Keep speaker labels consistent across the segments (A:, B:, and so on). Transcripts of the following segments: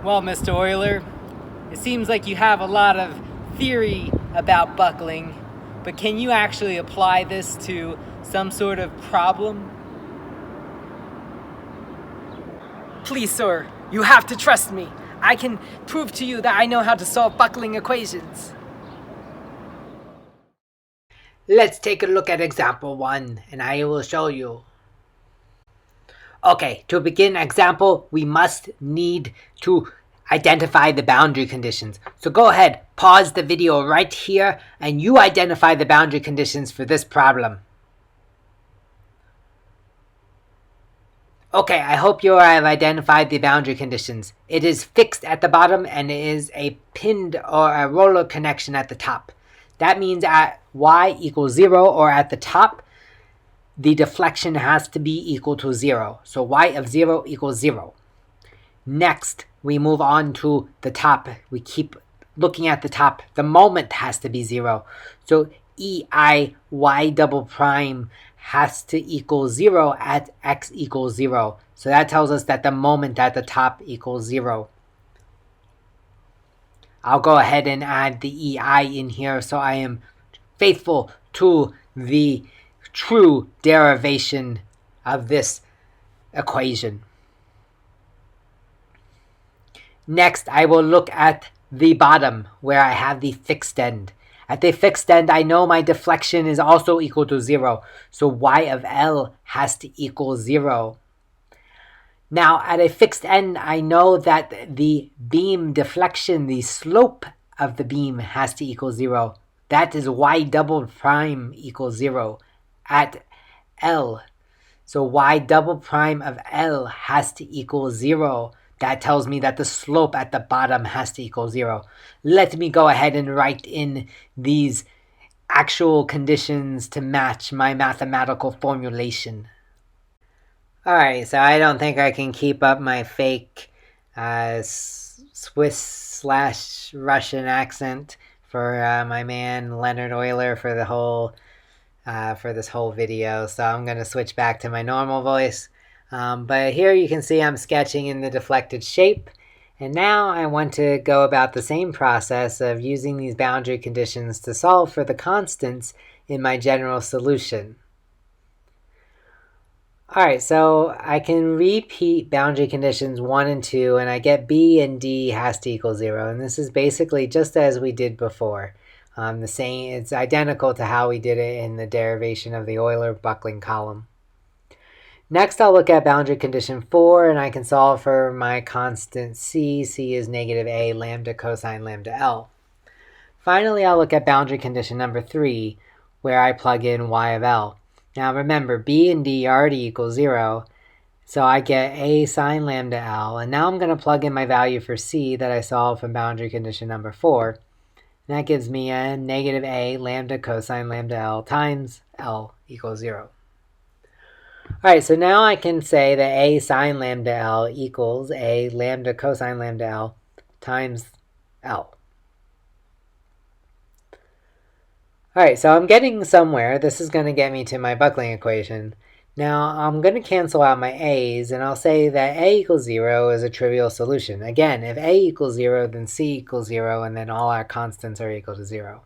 A: Well, Mr. Euler, it seems like you have a lot of theory about buckling, but can you actually apply this to some sort of problem? Please, sir, you have to trust me. I can prove to you that I know how to solve buckling equations.
B: Let's take a look at example 1, and I will show you. Okay, to begin example, we must need to identify the boundary conditions. So go ahead, pause the video right here, and you identify the boundary conditions for this problem. Okay, I hope you have identified the boundary conditions. It is fixed at the bottom and it is a pinned or a roller connection at the top. That means at y equals 0 or at the top, the deflection has to be equal to 0. So y of 0 equals 0. Next, we move on to the top. We keep looking at the top. The moment has to be 0. So EI y double prime has to equal 0 at x equals 0. So that tells us that the moment at the top equals 0. I'll go ahead and add the EI in here so I am faithful to the true derivation of this equation. Next, I will look at the bottom where I have the fixed end. At the fixed end, I know my deflection is also equal to 0. So y of L has to equal 0. Now, at a fixed end, I know that the beam deflection, the slope of the beam has to equal 0. That is y double prime equals 0 at L. So y double prime of L has to equal 0. That tells me that the slope at the bottom has to equal 0. Let me go ahead and write in these actual conditions to match my mathematical formulation. Alright, so I don't think I can keep up my fake Swiss/Russian accent for my man Leonard Euler for the whole for this whole video, so I'm going to switch back to my normal voice. But here you can see I'm sketching in the deflected shape, and now I want to go about the same process of using these boundary conditions to solve for the constants in my general solution. Alright, so I can repeat boundary conditions 1 and 2, and I get B and D has to equal 0, and this is basically just as we did before. It's identical to how we did it in the derivation of the Euler buckling column. Next, I'll look at boundary condition 4, and I can solve for my constant C. C is negative A lambda cosine lambda L. Finally, I'll look at boundary condition number 3, where I plug in y of L. Now remember, B and D already equal 0, so I get A sine lambda L, and now I'm going to plug in my value for C that I solved from boundary condition number 4. And that gives me a negative A lambda cosine lambda L times L equals 0. Alright, so now I can say that A sine lambda L equals A lambda cosine lambda L times L. Alright, so I'm getting somewhere. This is going to get me to my buckling equation. Now I'm going to cancel out my A's, and I'll say that A equals 0 is a trivial solution. Again, if A equals 0, then C equals 0, and then all our constants are equal to 0.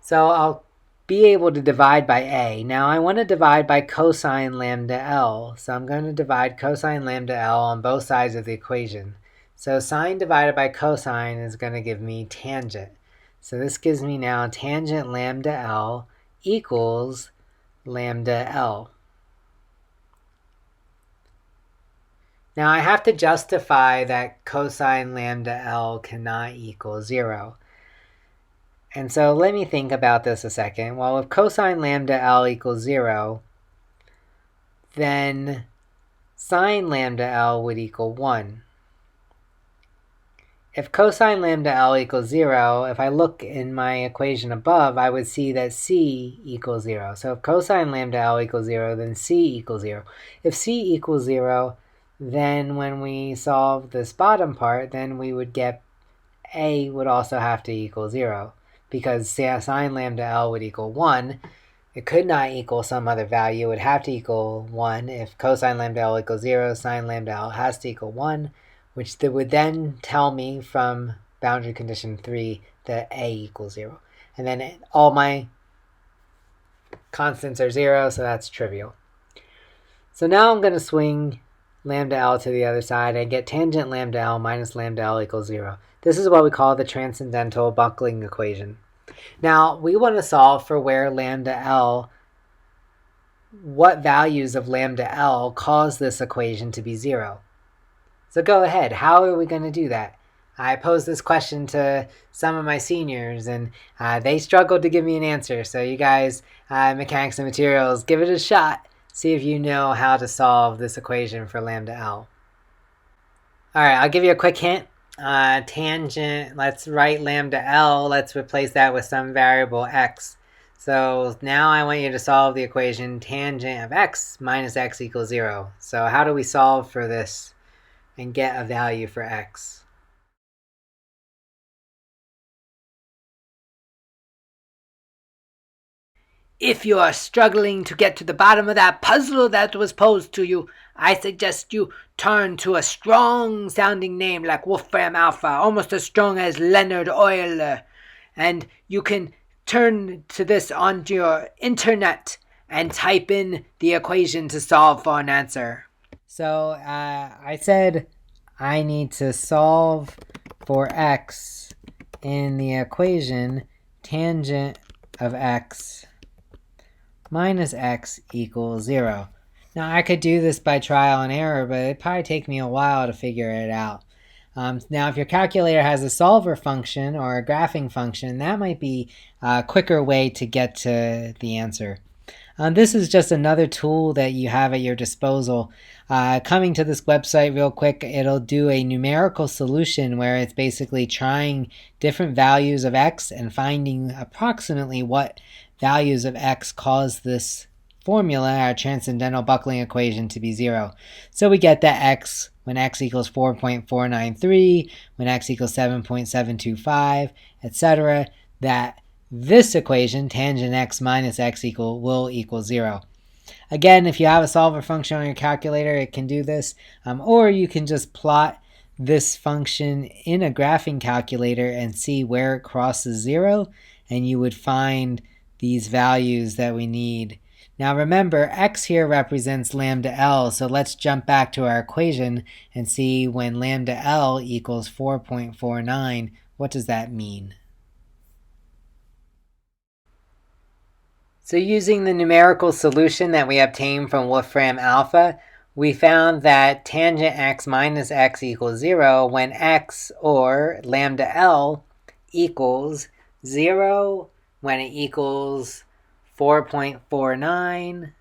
B: So I'll be able to divide by A. Now I want to divide by cosine lambda L. So I'm going to divide cosine lambda L on both sides of the equation. So sine divided by cosine is going to give me tangent. So this gives me now tangent lambda L equals lambda L. Now I have to justify that cosine lambda L cannot equal 0. And so let me think about this a second. Well, if cosine lambda L equals 0, then sine lambda L would equal 1. If cosine lambda L equals 0, if I look in my equation above, I would see that C equals 0. So if cosine lambda L equals 0, then C equals 0. If C equals 0, then when we solve this bottom part, then we would get A would also have to equal 0. Because sine lambda L would equal 1, it could not equal some other value. It would have to equal 1. If cosine lambda L equals 0, sine lambda L has to equal 1. which would then tell me from boundary condition 3 that a equals 0. And then all my constants are 0, so that's trivial. So now I'm going to swing lambda L to the other side and get tangent lambda L minus lambda L equals 0. This is what we call the transcendental buckling equation. Now, we want to solve for where lambda L, what values of lambda L cause this equation to be 0. So go ahead, how are we going to do that? I posed this question to some of my seniors, and they struggled to give me an answer. So you guys, mechanics and materials, give it a shot. See if you know how to solve this equation for lambda L. All right, I'll give you a quick hint. Tangent, let's write lambda L. Let's replace that with some variable x. So now I want you to solve the equation tangent of x minus x equals 0. So how do we solve for this and get a value for x? If you are struggling to get to the bottom of that puzzle that was posed to you, I suggest you turn to a strong-sounding name like Wolfram Alpha, almost as strong as Leonard Euler. And you can turn to this on your internet and type in the equation to solve for an answer. So I said I need to solve for x in the equation tangent of x minus x equals 0. Now I could do this by trial and error, but it'd probably take me a while to figure it out. Now if your calculator has a solver function or a graphing function, that might be a quicker way to get to the answer. This is just another tool that you have at your disposal. Coming to this website real quick, it'll do a numerical solution where it's basically trying different values of x and finding approximately what values of x cause this formula, our transcendental buckling equation, to be 0. So we get that x, when x equals 4.493, when x equals 7.725, etc., that this equation, tangent x minus x will equal 0. Again, if you have a solver function on your calculator, it can do this, or you can just plot this function in a graphing calculator and see where it crosses 0, and you would find these values that we need. Now remember, x here represents lambda L, so let's jump back to our equation and see when lambda L equals 4.49, what does that mean? So using the numerical solution that we obtained from Wolfram Alpha, we found that tangent x minus x equals 0 when x, or lambda L, equals 0, when it equals 4.49,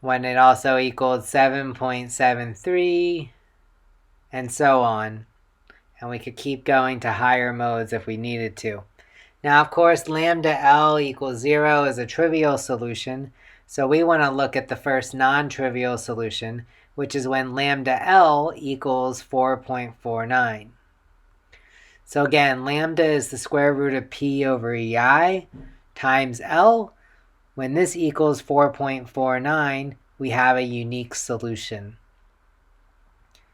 B: when it also equals 7.73, and so on. And we could keep going to higher modes if we needed to. Now, of course, lambda L equals 0 is a trivial solution, so we want to look at the first non-trivial solution, which is when lambda L equals 4.49. So again, lambda is the square root of p over ei times L. When this equals 4.49, we have a unique solution.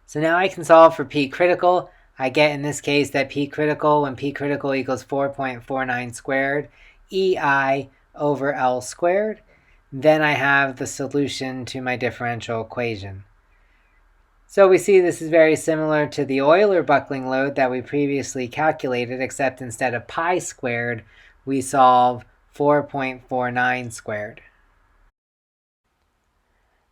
B: So now I can solve for p critical. I get in this case that p critical, when p critical equals 4.49 squared, ei over L squared. Then I have the solution to my differential equation. So we see this is very similar to the Euler buckling load that we previously calculated, except instead of pi squared, we solve 4.49 squared.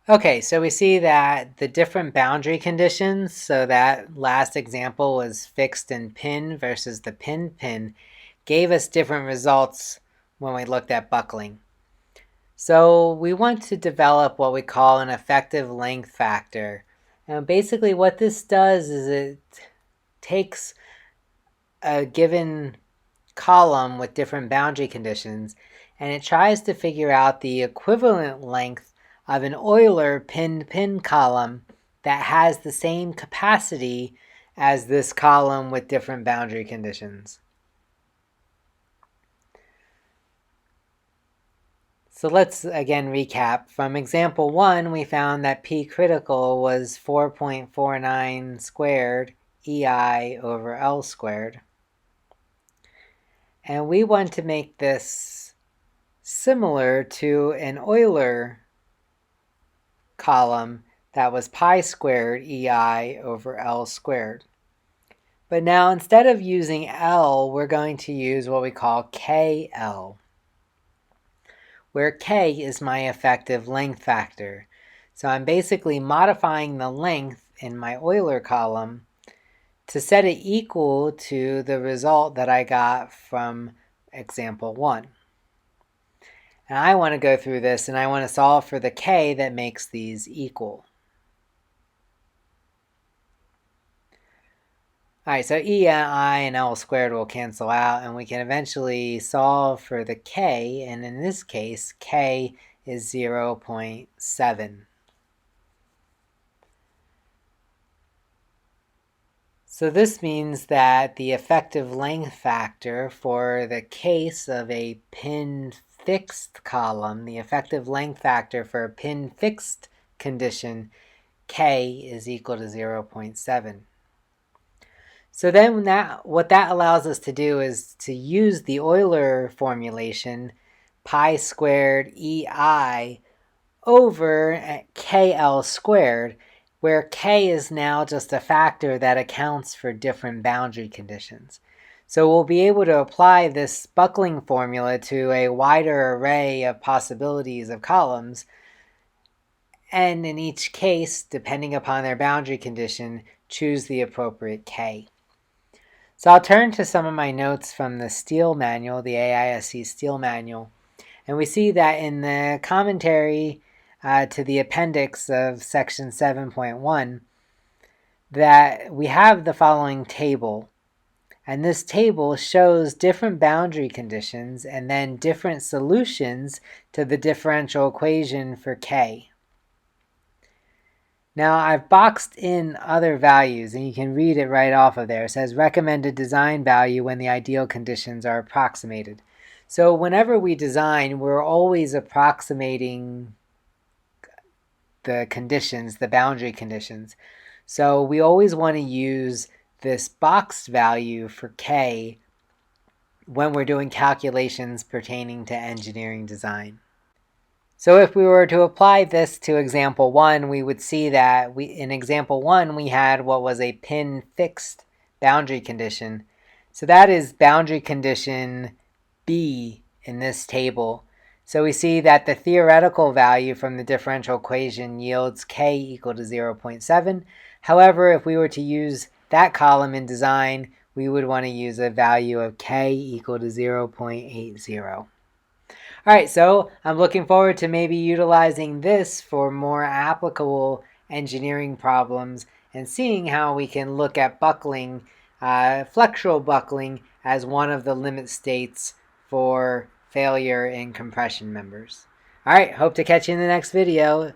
B: Okay, so we see that the different boundary conditions, so that last example was fixed and pin versus the pin, gave us different results when we looked at buckling. So we want to develop what we call an effective length factor. And basically what this does is it takes a given column with different boundary conditions and it tries to figure out the equivalent length of an Euler pin column that has the same capacity as this column with different boundary conditions. So let's again recap. From example 1, we found that P critical was 4.49 squared EI over L squared. And we want to make this similar to an Euler column that was pi squared EI over L squared. But now instead of using L, we're going to use what we call KL, where K is my effective length factor. So I'm basically modifying the length in my Euler column to set it equal to the result that I got from example 1. And I want to go through this and I want to solve for the K that makes these equal. Alright, so EI and L squared will cancel out and we can eventually solve for the K, and in this case, K is 0.7. So this means that the effective length factor for the case of a pin-fixed column, the effective length factor for a pin-fixed condition, K is equal to 0.7. So then what that allows us to do is to use the Euler formulation, pi squared EI over KL squared, where K is now just a factor that accounts for different boundary conditions. So we'll be able to apply this buckling formula to a wider array of possibilities of columns, and in each case, depending upon their boundary condition, choose the appropriate K. So I'll turn to some of my notes from the Steele manual, the AISC Steele manual, and we see that in the commentary to the appendix of section 7.1 that we have the following table, and this table shows different boundary conditions and then different solutions to the differential equation for K. Now I've boxed in other values and you can read it right off of there. It says recommended design value when the ideal conditions are approximated. So whenever we design, we're always approximating the conditions, the boundary conditions. So we always want to use this boxed value for K when we're doing calculations pertaining to engineering design. So if we were to apply this to example 1, we would see that in example 1 we had what was a pin-fixed boundary condition. So that is boundary condition B in this table. So we see that the theoretical value from the differential equation yields K equal to 0.7. However, if we were to use that column in design, we would want to use a value of K equal to 0.80. Alright, so I'm looking forward to maybe utilizing this for more applicable engineering problems and seeing how we can look at buckling, flexural buckling, as one of the limit states for failure in compression members. Alright, hope to catch you in the next video.